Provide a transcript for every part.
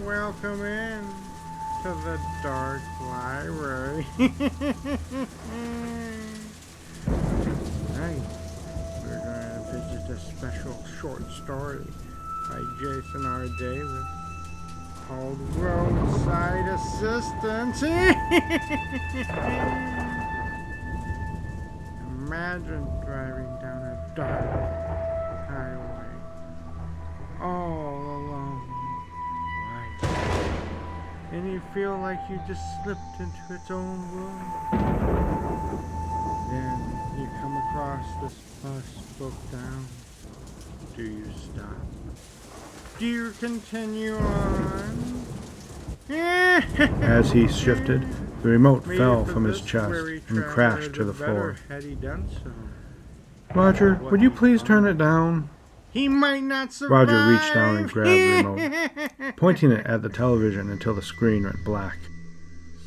Welcome in to the dark library. Tonight, we're going to visit a special short story by Jason R. Davis called Roadside Assistance. Imagine driving down a dark highway all alone, and you feel like you just slipped into its own world. Then you come across this bus broke down. Do you stop? Do you continue on? As he shifted, the remote fell from his chest and crashed to the floor. Had he done so? Roger, would you please turn it down? He might not survive. Roger reached down and grabbed the remote, pointing it at the television until the screen went black.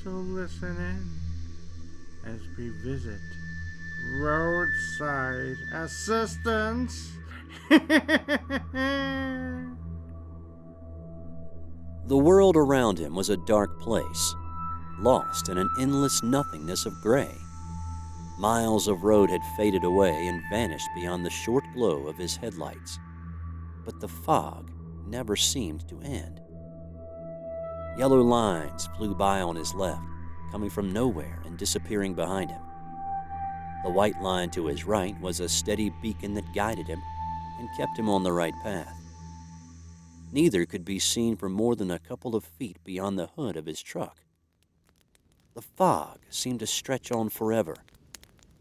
So listen in as we visit Roadside Assistance. The world around him was a dark place, lost in an endless nothingness of gray. Miles of road had faded away and vanished beyond the short glow of his headlights. But the fog never seemed to end. Yellow lines flew by on his left, coming from nowhere and disappearing behind him. The white line to his right was a steady beacon that guided him and kept him on the right path. Neither could be seen for more than a couple of feet beyond the hood of his truck. The fog seemed to stretch on forever,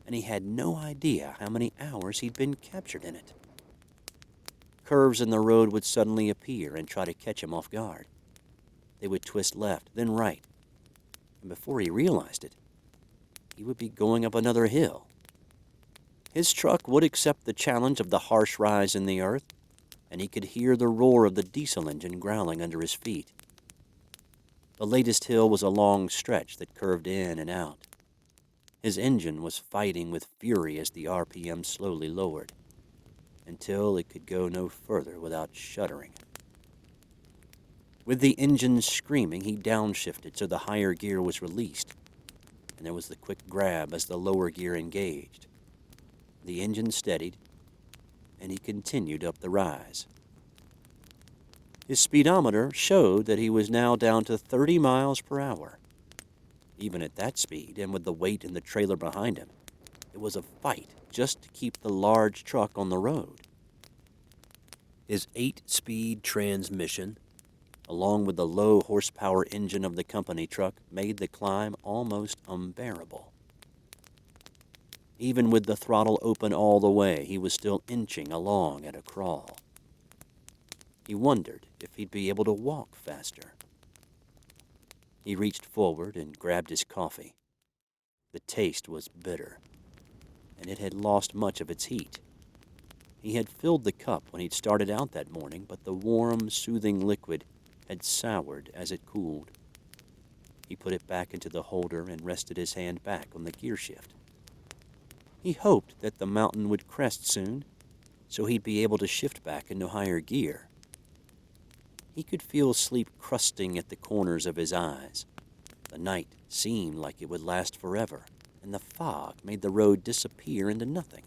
and he had no idea how many hours he'd been captured in it. Curves in the road would suddenly appear and try to catch him off guard. They would twist left, then right, and before he realized it, he would be going up another hill. His truck would accept the challenge of the harsh rise in the earth, and he could hear the roar of the diesel engine growling under his feet. The latest hill was a long stretch that curved in and out. His engine was fighting with fury as the RPM slowly lowered, until it could go no further without shuddering. With the engine screaming, he downshifted so the higher gear was released, and there was the quick grab as the lower gear engaged. The engine steadied, and he continued up the rise. His speedometer showed that he was now down to 30 miles per hour. Even at that speed, and with the weight in the trailer behind him, it was a fight just to keep the large truck on the road. His 8-speed transmission, along with the low horsepower engine of the company truck, made the climb almost unbearable. Even with the throttle open all the way, he was still inching along at a crawl. He wondered if he'd be able to walk faster. He reached forward and grabbed his coffee. The taste was bitter, and it had lost much of its heat. He had filled the cup when he'd started out that morning, but the warm, soothing liquid had soured as it cooled. He put it back into the holder and rested his hand back on the gear shift. He hoped that the mountain would crest soon, so he'd be able to shift back into higher gear. He could feel sleep crusting at the corners of his eyes. The night seemed like it would last forever, and the fog made the road disappear into nothing.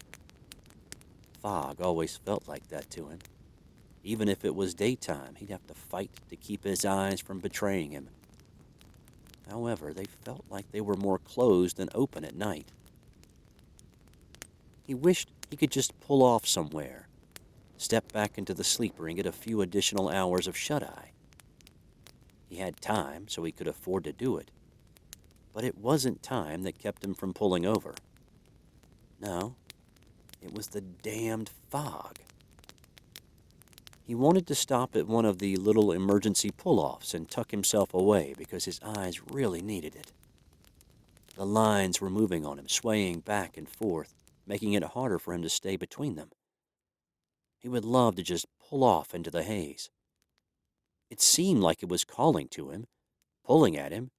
Fog always felt like that to him. Even if it was daytime, he'd have to fight to keep his eyes from betraying him. However, they felt like they were more closed than open at night. He wished he could just pull off somewhere, step back into the sleeper and get a few additional hours of shut-eye. He had time, so he could afford to do it. But it wasn't time that kept him from pulling over. No, it was the damned fog. He wanted to stop at one of the little emergency pull-offs and tuck himself away because his eyes really needed it. The lines were moving on him, swaying back and forth, making it harder for him to stay between them. He would love to just pull off into the haze. It seemed like it was calling to him, pulling at him.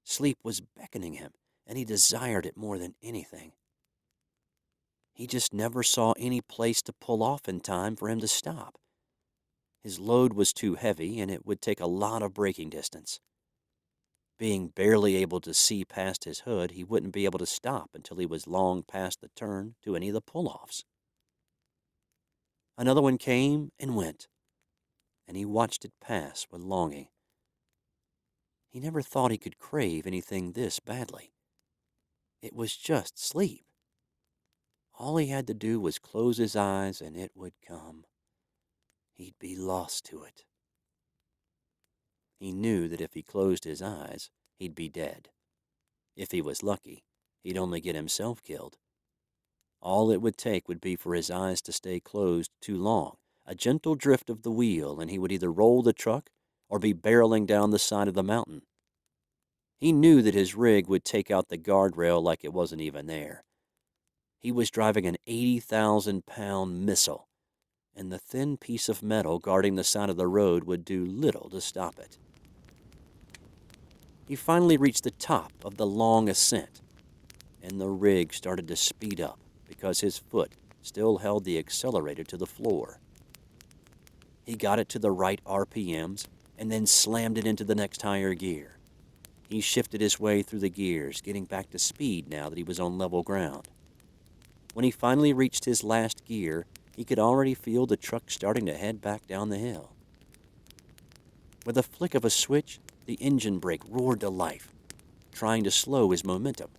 Sleep was beckoning him, and he desired it more than anything. He just never saw any place to pull off in time for him to stop. His load was too heavy, and it would take a lot of braking distance. Being barely able to see past his hood, he wouldn't be able to stop until he was long past the turn to any of the pull-offs. Another one came and went, and he watched it pass with longing. He never thought he could crave anything this badly. It was just sleep. All he had to do was close his eyes and it would come. He'd be lost to it. He knew that if he closed his eyes, he'd be dead. If he was lucky, he'd only get himself killed. All it would take would be for his eyes to stay closed too long, a gentle drift of the wheel, and he would either roll the truck or be barreling down the side of the mountain. He knew that his rig would take out the guardrail like it wasn't even there. He was driving an 80,000-pound missile, and the thin piece of metal guarding the side of the road would do little to stop it. He finally reached the top of the long ascent, and the rig started to speed up because his foot still held the accelerator to the floor. He got it to the right RPMs and then slammed it into the next higher gear. He shifted his way through the gears, getting back to speed now that he was on level ground. When he finally reached his last gear, he could already feel the truck starting to head back down the hill. With a flick of a switch, the engine brake roared to life, trying to slow his momentum.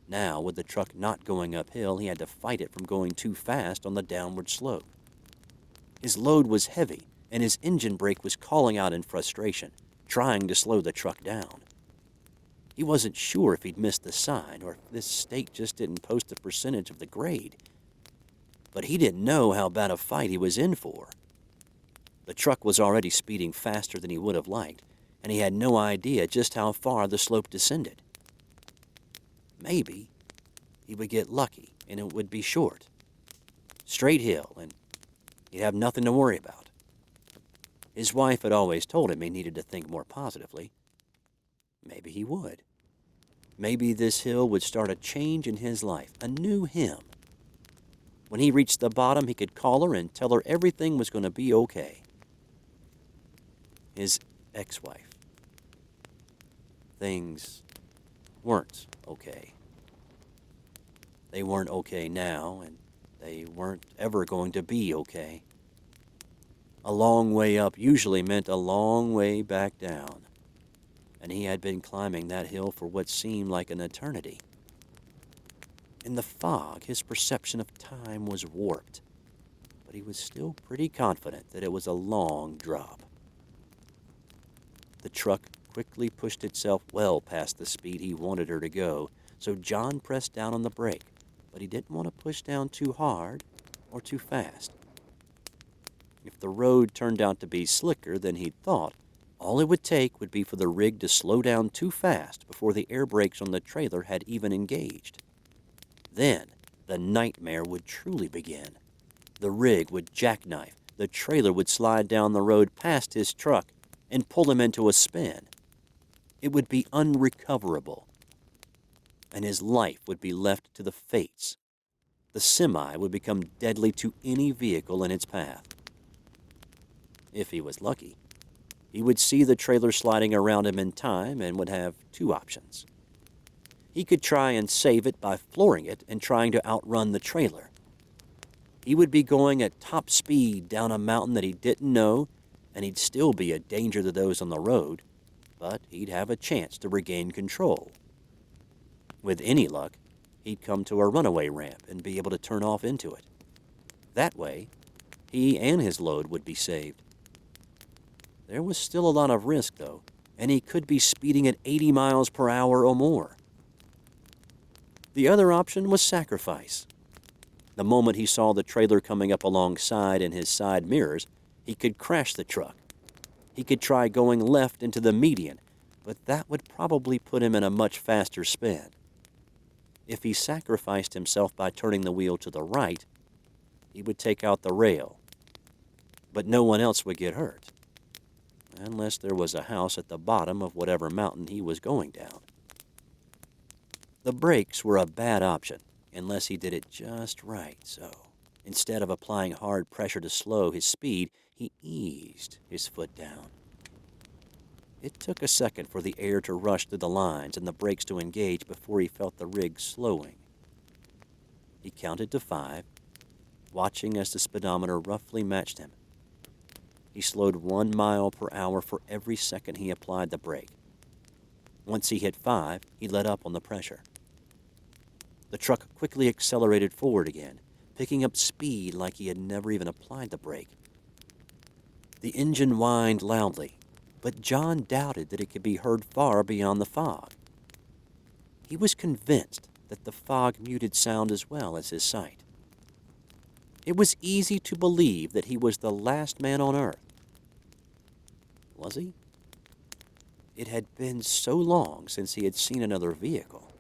Now, with the truck not going uphill, he had to fight it from going too fast on the downward slope. His load was heavy, and his engine brake was calling out in frustration, trying to slow the truck down. He wasn't sure if he'd missed the sign or if this stake just didn't post a percentage of the grade. But he didn't know how bad a fight he was in for. The truck was already speeding faster than he would have liked, and he had no idea just how far the slope descended. Maybe he would get lucky and it would be short. Straight hill, and he'd have nothing to worry about. His wife had always told him he needed to think more positively. Maybe he would. Maybe this hill would start a change in his life, a new him. When he reached the bottom, he could call her and tell her everything was going to be okay. His ex-wife. Things weren't okay. They weren't okay now, and they weren't ever going to be okay. A long way up usually meant a long way back down, and he had been climbing that hill for what seemed like an eternity. In the fog, his perception of time was warped, but he was still pretty confident that it was a long drop. The truck quickly pushed itself well past the speed he wanted her to go, so John pressed down on the brake, but he didn't want to push down too hard or too fast. If the road turned out to be slicker than he'd thought, all it would take would be for the rig to slow down too fast before the air brakes on the trailer had even engaged. Then, the nightmare would truly begin. The rig would jackknife, the trailer would slide down the road past his truck and pull him into a spin. It would be unrecoverable, and his life would be left to the fates. The semi would become deadly to any vehicle in its path. If he was lucky, he would see the trailer sliding around him in time and would have two options. He could try and save it by flooring it and trying to outrun the trailer. He would be going at top speed down a mountain that he didn't know, and he'd still be a danger to those on the road, but he'd have a chance to regain control. With any luck, he'd come to a runaway ramp and be able to turn off into it. That way, he and his load would be saved. There was still a lot of risk, though, and he could be speeding at 80 miles per hour or more. The other option was sacrifice. The moment he saw the trailer coming up alongside in his side mirrors, he could crash the truck. He could try going left into the median, but that would probably put him in a much faster spin. If he sacrificed himself by turning the wheel to the right, he would take out the rail. But no one else would get hurt, unless there was a house at the bottom of whatever mountain he was going down. The brakes were a bad option, unless he did it just right, so Instead of applying hard pressure to slow his speed, he eased his foot down. It took a second for the air to rush through the lines and the brakes to engage before he felt the rig slowing. He counted to 5, watching as the speedometer roughly matched him. He slowed 1 mile per hour for every second he applied the brake. Once he hit 5, he let up on the pressure. The truck quickly accelerated forward again, picking up speed like he had never even applied the brake. The engine whined loudly, but John doubted that it could be heard far beyond the fog. He was convinced that the fog muted sound as well as his sight. It was easy to believe that he was the last man on Earth. Was he? It had been so long since he had seen another vehicle.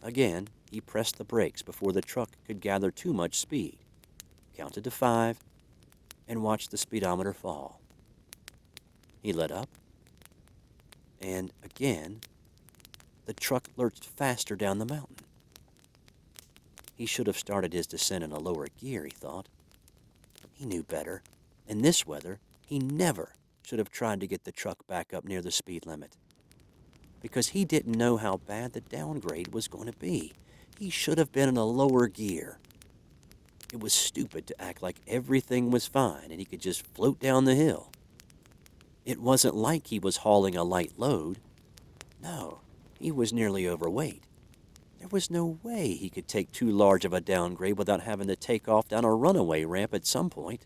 Again, he pressed the brakes before the truck could gather too much speed, counted to 5, and watched the speedometer fall. He let up, and again, the truck lurched faster down the mountain. He should have started his descent in a lower gear, he thought. He knew better. In this weather, he never should have tried to get the truck back up near the speed limit, because he didn't know how bad the downgrade was going to be. He should have been in a lower gear. It was stupid to act like everything was fine and he could just float down the hill. It wasn't like he was hauling a light load. No, he was nearly overweight. There was no way he could take too large of a downgrade without having to take off down a runaway ramp at some point.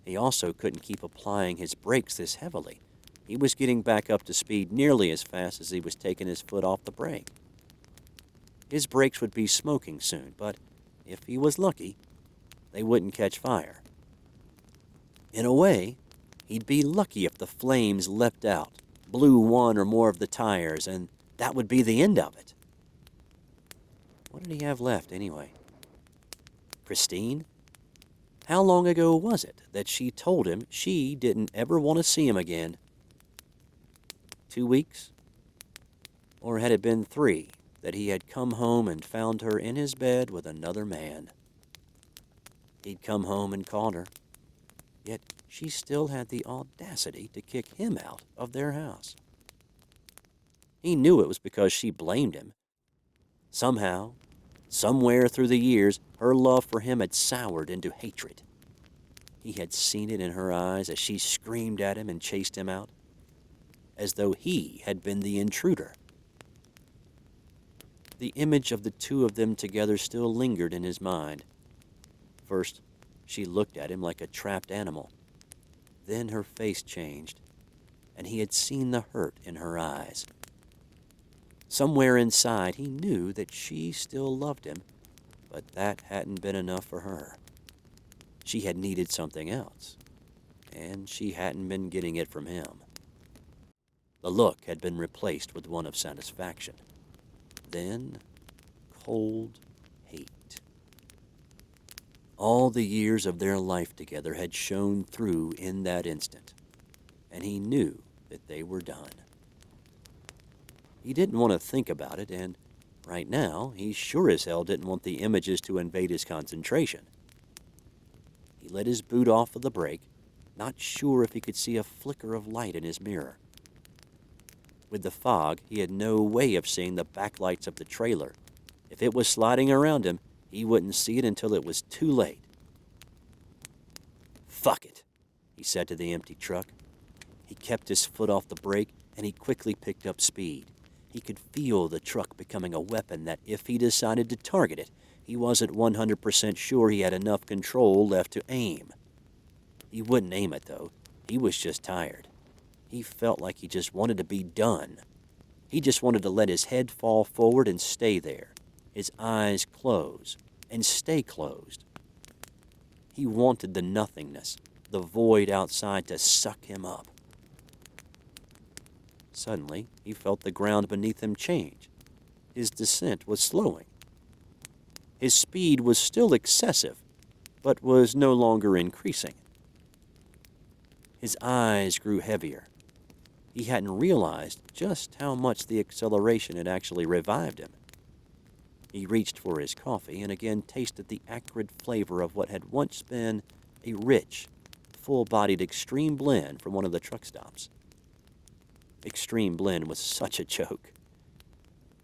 He also couldn't keep applying his brakes this heavily. He was getting back up to speed nearly as fast as he was taking his foot off the brake. His brakes would be smoking soon, but if he was lucky, they wouldn't catch fire. In a way, he'd be lucky if the flames leapt out, blew one or more of the tires, and that would be the end of it. What did he have left, anyway? Christine? How long ago was it that she told him she didn't ever want to see him again? 2 weeks? Or had it been 3 that he had come home and found her in his bed with another man? He'd come home and called her, yet she still had the audacity to kick him out of their house. He knew it was because she blamed him. Somehow, somewhere through the years, her love for him had soured into hatred. He had seen it in her eyes as she screamed at him and chased him out, as though he had been the intruder. The image of the two of them together still lingered in his mind. First, she looked at him like a trapped animal. Then her face changed, and he had seen the hurt in her eyes. Somewhere inside, he knew that she still loved him, but that hadn't been enough for her. She had needed something else, and she hadn't been getting it from him. The look had been replaced with one of satisfaction. Then, cold hate. All the years of their life together had shone through in that instant, and he knew that they were done. He didn't want to think about it, and right now, he sure as hell didn't want the images to invade his concentration. He let his boot off of the brake, not sure if he could see a flicker of light in his mirror. With the fog, he had no way of seeing the backlights of the trailer. If it was sliding around him, he wouldn't see it until it was too late. "Fuck it," he said to the empty truck. He kept his foot off the brake, and he quickly picked up speed. He could feel the truck becoming a weapon that, if he decided to target it, he wasn't 100% sure he had enough control left to aim. He wouldn't aim it, though. He was just tired. He felt like he just wanted to be done. He just wanted to let his head fall forward and stay there, his eyes close, and stay closed. He wanted the nothingness, the void outside, to suck him up. Suddenly, he felt the ground beneath him change. His descent was slowing. His speed was still excessive, but was no longer increasing. His eyes grew heavier. He hadn't realized just how much the acceleration had actually revived him. He reached for his coffee and again tasted the acrid flavor of what had once been a rich, full-bodied Extreme Blend from one of the truck stops. Extreme Blend was such a joke.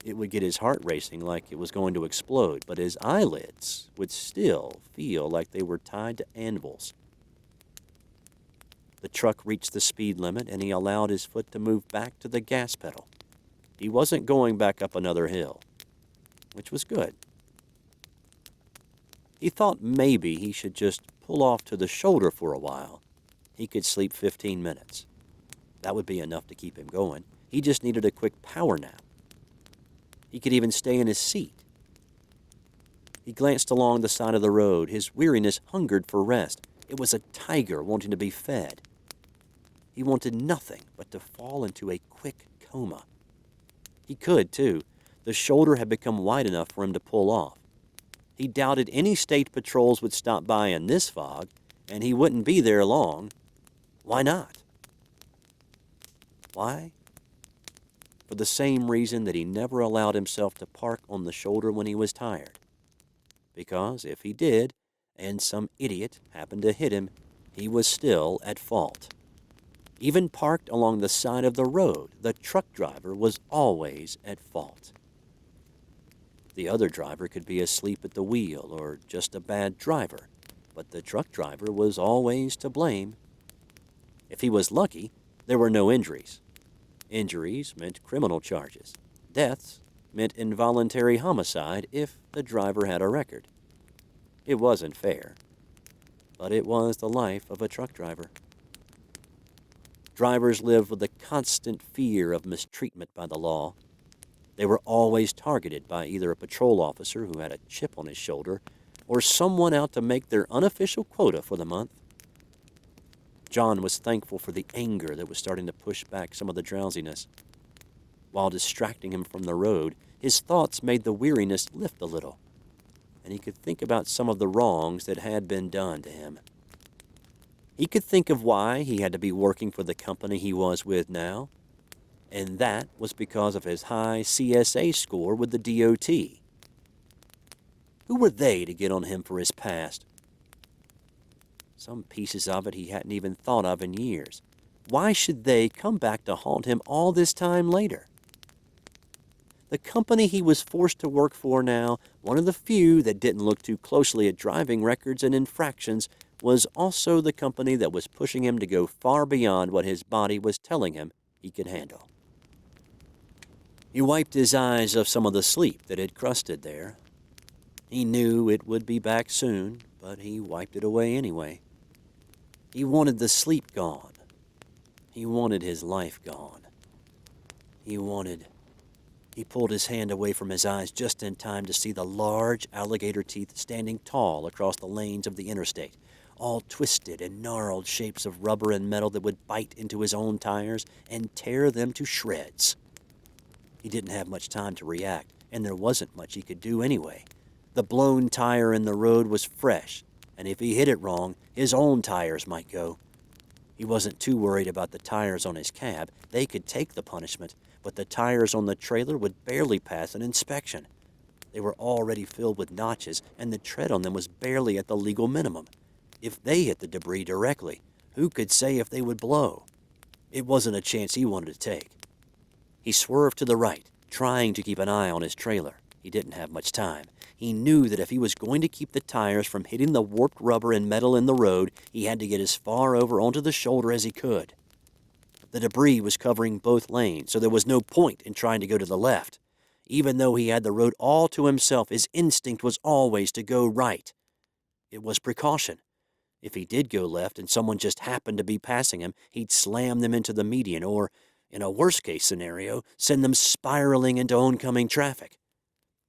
It would get his heart racing like it was going to explode, but his eyelids would still feel like they were tied to anvils. The truck reached the speed limit, and he allowed his foot to move back to the gas pedal. He wasn't going back up another hill, which was good. He thought maybe he should just pull off to the shoulder for a while. He could sleep 15 minutes. That would be enough to keep him going. He just needed a quick power nap. He could even stay in his seat. He glanced along the side of the road. His weariness hungered for rest. It was a tiger wanting to be fed. He wanted nothing but to fall into a quick coma. He could, too. The shoulder had become wide enough for him to pull off. He doubted any state patrols would stop by in this fog, and he wouldn't be there long. Why not? Why? For the same reason that he never allowed himself to park on the shoulder when he was tired. Because if he did, and some idiot happened to hit him, he was still at fault. Even parked along the side of the road, the truck driver was always at fault. The other driver could be asleep at the wheel or just a bad driver, but the truck driver was always to blame. If he was lucky, there were no injuries. Injuries meant criminal charges. Deaths meant involuntary homicide if the driver had a record. It wasn't fair, but it was the life of a truck driver. Drivers lived with the constant fear of mistreatment by the law. They were always targeted by either a patrol officer who had a chip on his shoulder or someone out to make their unofficial quota for the month. John was thankful for the anger that was starting to push back some of the drowsiness. While distracting him from the road, his thoughts made the weariness lift a little, and he could think about some of the wrongs that had been done to him. He could think of why he had to be working for the company he was with now, and that was because of his high CSA score with the DOT. Who were they to get on him for his past? Some pieces of it he hadn't even thought of in years. Why should they come back to haunt him all this time later? The company he was forced to work for now, one of the few that didn't look too closely at driving records and infractions, was also the company that was pushing him to go far beyond what his body was telling him he could handle. He wiped his eyes of some of the sleep that had crusted there. He knew it would be back soon, but he wiped it away anyway. He wanted the sleep gone. He wanted his life gone. He pulled his hand away from his eyes just in time to see the large alligator teeth standing tall across the lanes of the interstate, all twisted and gnarled shapes of rubber and metal that would bite into his own tires and tear them to shreds. He didn't have much time to react, and there wasn't much he could do anyway. The blown tire in the road was fresh, and if he hit it wrong, his own tires might go. He wasn't too worried about the tires on his cab. They could take the punishment, but the tires on the trailer would barely pass an inspection. They were already filled with notches, and the tread on them was barely at the legal minimum. If they hit the debris directly, who could say if they would blow? It wasn't a chance he wanted to take. He swerved to the right, trying to keep an eye on his trailer. He didn't have much time. He knew that if he was going to keep the tires from hitting the warped rubber and metal in the road, he had to get as far over onto the shoulder as he could. The debris was covering both lanes, so there was no point in trying to go to the left. Even though he had the road all to himself, his instinct was always to go right. It was precaution. If he did go left and someone just happened to be passing him, he'd slam them into the median or, in a worst-case scenario, send them spiraling into oncoming traffic.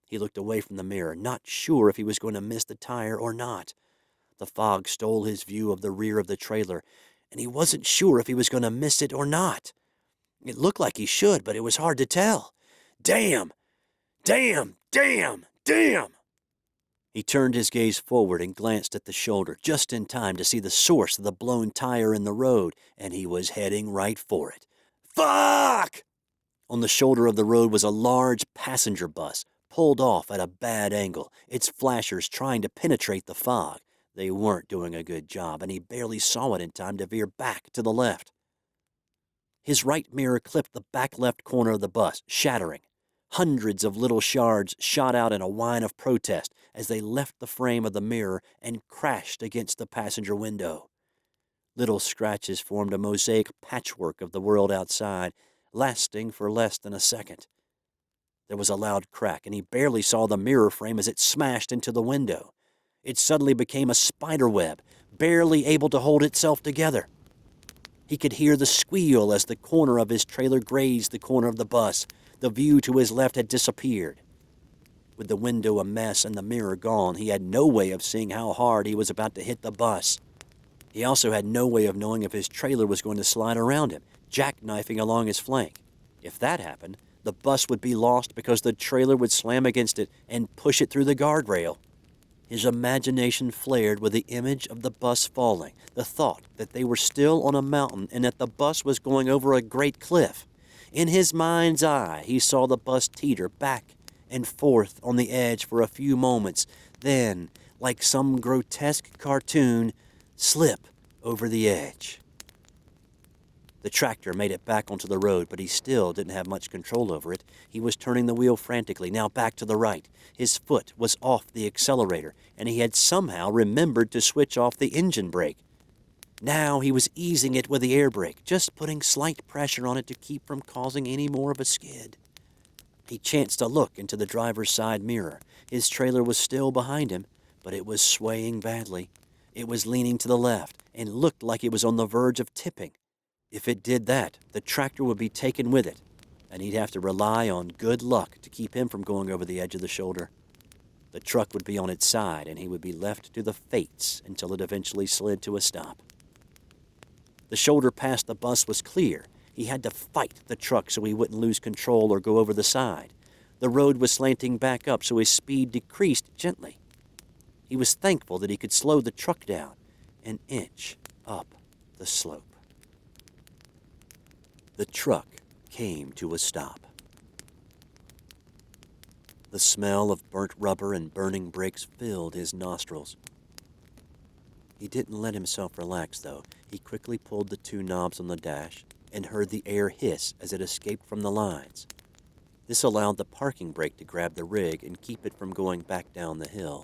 He looked away from the mirror, not sure if he was going to miss the tire or not. The fog stole his view of the rear of the trailer, and he wasn't sure if he was going to miss it or not. It looked like he should, but it was hard to tell. Damn! Damn! Damn! Damn! He turned his gaze forward and glanced at the shoulder, just in time to see the source of the blown tire in the road, and he was heading right for it. Fuck! On the shoulder of the road was a large passenger bus, pulled off at a bad angle, its flashers trying to penetrate the fog. They weren't doing a good job, and he barely saw it in time to veer back to the left. His right mirror clipped the back left corner of the bus, shattering. Hundreds of little shards shot out in a whine of protest as they left the frame of the mirror and crashed against the passenger window. Little scratches formed a mosaic patchwork of the world outside, lasting for less than a second. There was a loud crack, and he barely saw the mirror frame as it smashed into the window. It suddenly became a spider web, barely able to hold itself together. He could hear the squeal as the corner of his trailer grazed the corner of the bus. The view to his left had disappeared. With the window a mess and the mirror gone, he had no way of seeing how hard he was about to hit the bus. He also had no way of knowing if his trailer was going to slide around him, jackknifing along his flank. If that happened, the bus would be lost because the trailer would slam against it and push it through the guardrail. His imagination flared with the image of the bus falling, the thought that they were still on a mountain and that the bus was going over a great cliff. In his mind's eye, he saw the bus teeter back and forth on the edge for a few moments, then, like some grotesque cartoon, slip over the edge. The tractor made it back onto the road, but he still didn't have much control over it. He was turning the wheel frantically, now back to the right. His foot was off the accelerator, and he had somehow remembered to switch off the engine brake. Now he was easing it with the air brake, just putting slight pressure on it to keep from causing any more of a skid. He chanced to look into the driver's side mirror. His trailer was still behind him, but it was swaying badly. It was leaning to the left and looked like it was on the verge of tipping. If it did that, the tractor would be taken with it, and he'd have to rely on good luck to keep him from going over the edge of the shoulder. The truck would be on its side, and he would be left to the fates until it eventually slid to a stop. The shoulder past the bus was clear. He had to fight the truck so he wouldn't lose control or go over the side. The road was slanting back up, so his speed decreased gently. He was thankful that he could slow the truck down an inch up the slope. The truck came to a stop. The smell of burnt rubber and burning brakes filled his nostrils. He didn't let himself relax, though. He quickly pulled the two knobs on the dash and heard the air hiss as it escaped from the lines. This allowed the parking brake to grab the rig and keep it from going back down the hill.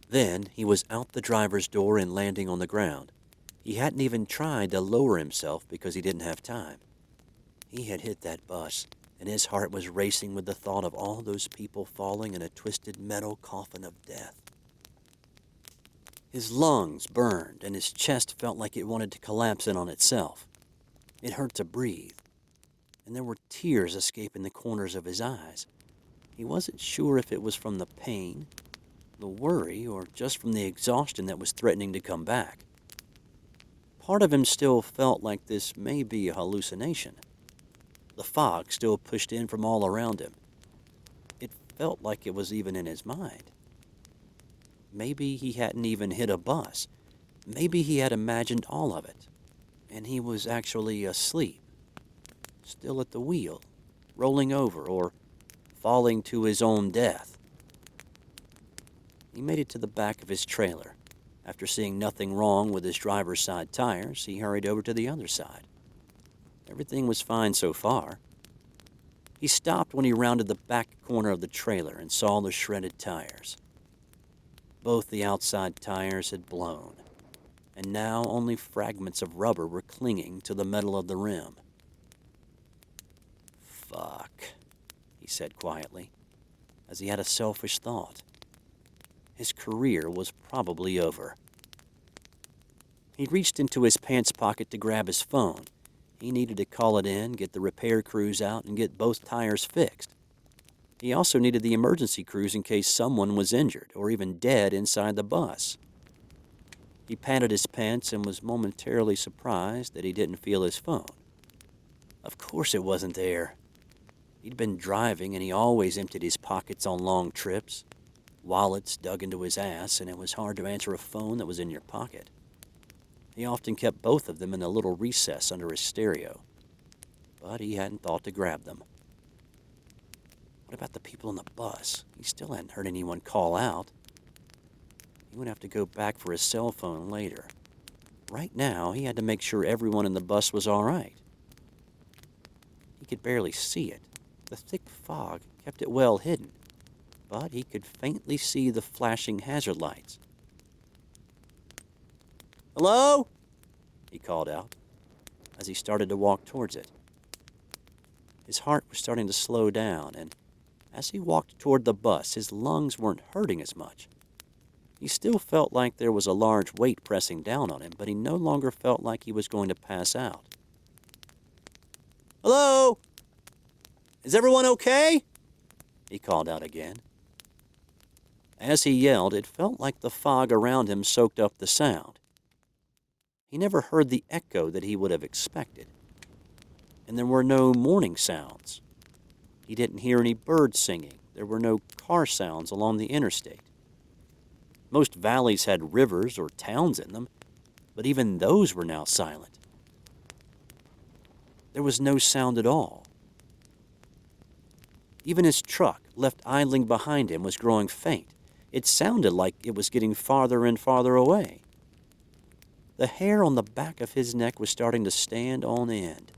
Then he was out the driver's door and landing on the ground. He hadn't even tried to lower himself because he didn't have time. He had hit that bus, and his heart was racing with the thought of all those people falling in a twisted metal coffin of death. His lungs burned, and his chest felt like it wanted to collapse in on itself. It hurt to breathe, and there were tears escaping the corners of his eyes. He wasn't sure if it was from the pain, the worry, or just from the exhaustion that was threatening to come back. Part of him still felt like this may be a hallucination. The fog still pushed in from all around him. It felt like it was even in his mind. Maybe he hadn't even hit a bus. Maybe he had imagined all of it, and he was actually asleep, still at the wheel, rolling over or falling to his own death. He made it to the back of his trailer. After seeing nothing wrong with his driver's side tires, he hurried over to the other side. Everything was fine so far. He stopped when he rounded the back corner of the trailer and saw the shredded tires. Both the outside tires had blown, and now only fragments of rubber were clinging to the metal of the rim. "Fuck," he said quietly, as he had a selfish thought. His career was probably over. He reached into his pants pocket to grab his phone. He needed to call it in, get the repair crews out, and get both tires fixed. He also needed the emergency crews in case someone was injured or even dead inside the bus. He patted his pants and was momentarily surprised that he didn't feel his phone. Of course it wasn't there. He'd been driving, and he always emptied his pockets on long trips. Wallets dug into his ass, and it was hard to answer a phone that was in your pocket. He often kept both of them in a little recess under his stereo, but he hadn't thought to grab them. What about the people on the bus? He still hadn't heard anyone call out. He would have to go back for his cell phone later. Right now, he had to make sure everyone in the bus was all right. He could barely see it. The thick fog kept it well hidden, but he could faintly see the flashing hazard lights. "Hello?" he called out as he started to walk towards it. His heart was starting to slow down, and as he walked toward the bus, his lungs weren't hurting as much. He still felt like there was a large weight pressing down on him, but he no longer felt like he was going to pass out. "Hello? Is everyone okay?" he called out again. As he yelled, it felt like the fog around him soaked up the sound. He never heard the echo that he would have expected. And there were no morning sounds. He didn't hear any birds singing. There were no car sounds along the interstate. Most valleys had rivers or towns in them, but even those were now silent. There was no sound at all. Even his truck, left idling behind him, was growing faint. It sounded like it was getting farther and farther away. The hair on the back of his neck was starting to stand on end.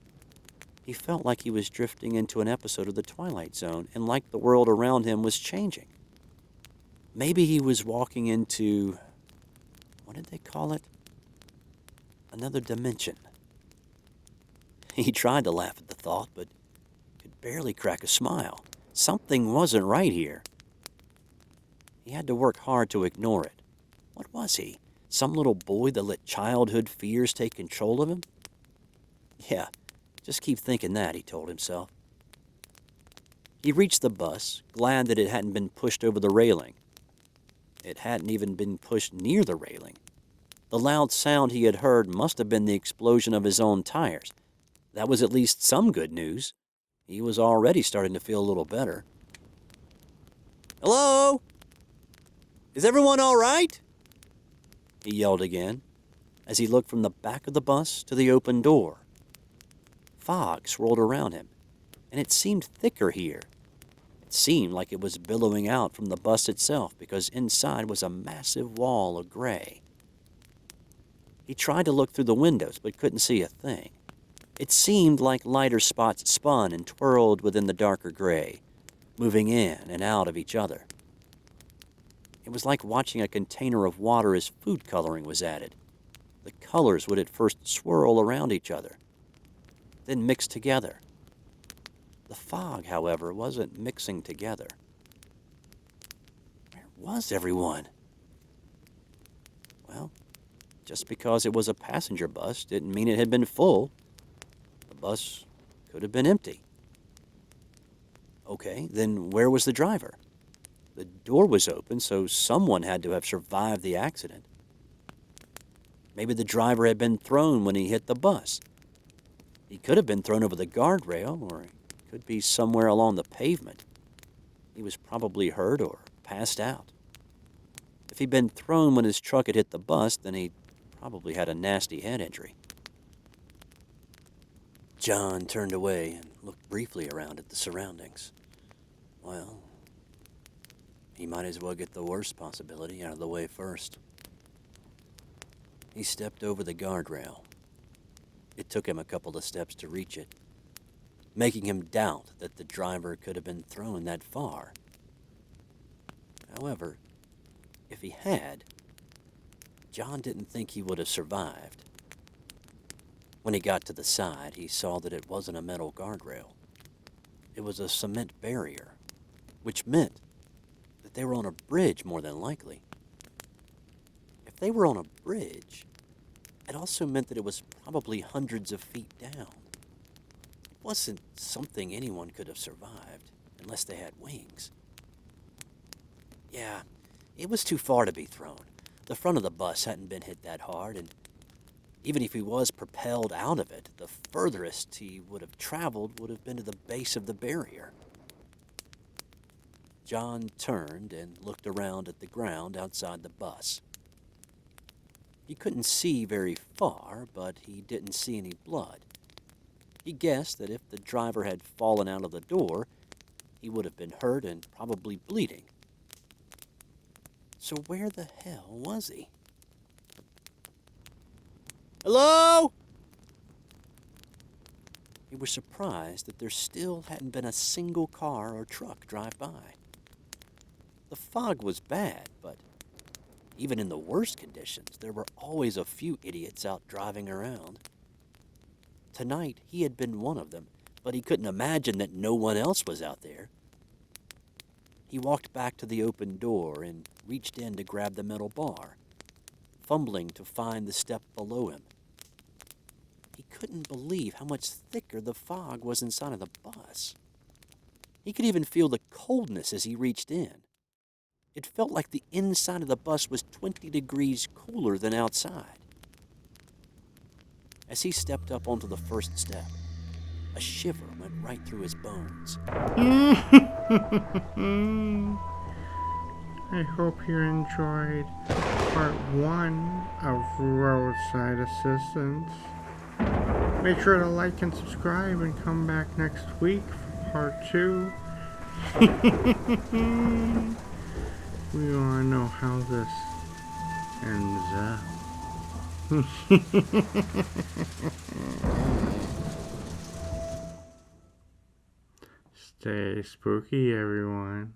He felt like he was drifting into an episode of The Twilight Zone, and like the world around him was changing. Maybe he was walking into, what did they call it? Another dimension. He tried to laugh at the thought, but could barely crack a smile. Something wasn't right here. He had to work hard to ignore it. What was he? Some little boy that let childhood fears take control of him? Yeah, just keep thinking that, he told himself. He reached the bus, glad that it hadn't been pushed over the railing. It hadn't even been pushed near the railing. The loud sound he had heard must have been the explosion of his own tires. That was at least some good news. He was already starting to feel a little better. "Hello? Is everyone all right?" he yelled again, as he looked from the back of the bus to the open door. Fog swirled around him, and it seemed thicker here. It seemed like it was billowing out from the bus itself, because inside was a massive wall of gray. He tried to look through the windows, but couldn't see a thing. It seemed like lighter spots spun and twirled within the darker gray, moving in and out of each other. It was like watching a container of water as food coloring was added. The colors would at first swirl around each other, then mix together. The fog, however, wasn't mixing together. Where was everyone? Well, just because it was a passenger bus didn't mean it had been full. The bus could have been empty. Okay, then where was the driver? The door was open, so someone had to have survived the accident. Maybe the driver had been thrown when he hit the bus. He could have been thrown over the guardrail, or he could be somewhere along the pavement. He was probably hurt or passed out. If he'd been thrown when his truck had hit the bus, then he probably had a nasty head injury. John turned away and looked briefly around at the surroundings. Well, he might as well get the worst possibility out of the way first. He stepped over the guardrail. It took him a couple of steps to reach it, making him doubt that the driver could have been thrown that far. However, if he had, John didn't think he would have survived. When he got to the side, he saw that it wasn't a metal guardrail. It was a cement barrier, which meant that they were on a bridge more than likely. If they were on a bridge, it also meant that it was probably hundreds of feet down. It wasn't something anyone could have survived, unless they had wings. Yeah, it was too far to be thrown. The front of the bus hadn't been hit that hard, and even if he was propelled out of it, the furthest he would have traveled would have been to the base of the barrier. John turned and looked around at the ground outside the bus. He couldn't see very far, but he didn't see any blood. He guessed that if the driver had fallen out of the door, he would have been hurt and probably bleeding. So where the hell was he? Hello? He was surprised that there still hadn't been a single car or truck drive by. The fog was bad, but even in the worst conditions, there were always a few idiots out driving around. Tonight, he had been one of them, but he couldn't imagine that no one else was out there. He walked back to the open door and reached in to grab the metal bar, fumbling to find the step below him. He couldn't believe how much thicker the fog was inside of the bus. He could even feel the coldness as he reached in. It felt like the inside of the bus was 20 degrees cooler than outside. As he stepped up onto the first step, a shiver went right through his bones. I hope you enjoyed part 1 of Roadside Assistance. Make sure to like and subscribe and come back next week for part 2. We want to know how this ends up. Stay spooky, everyone.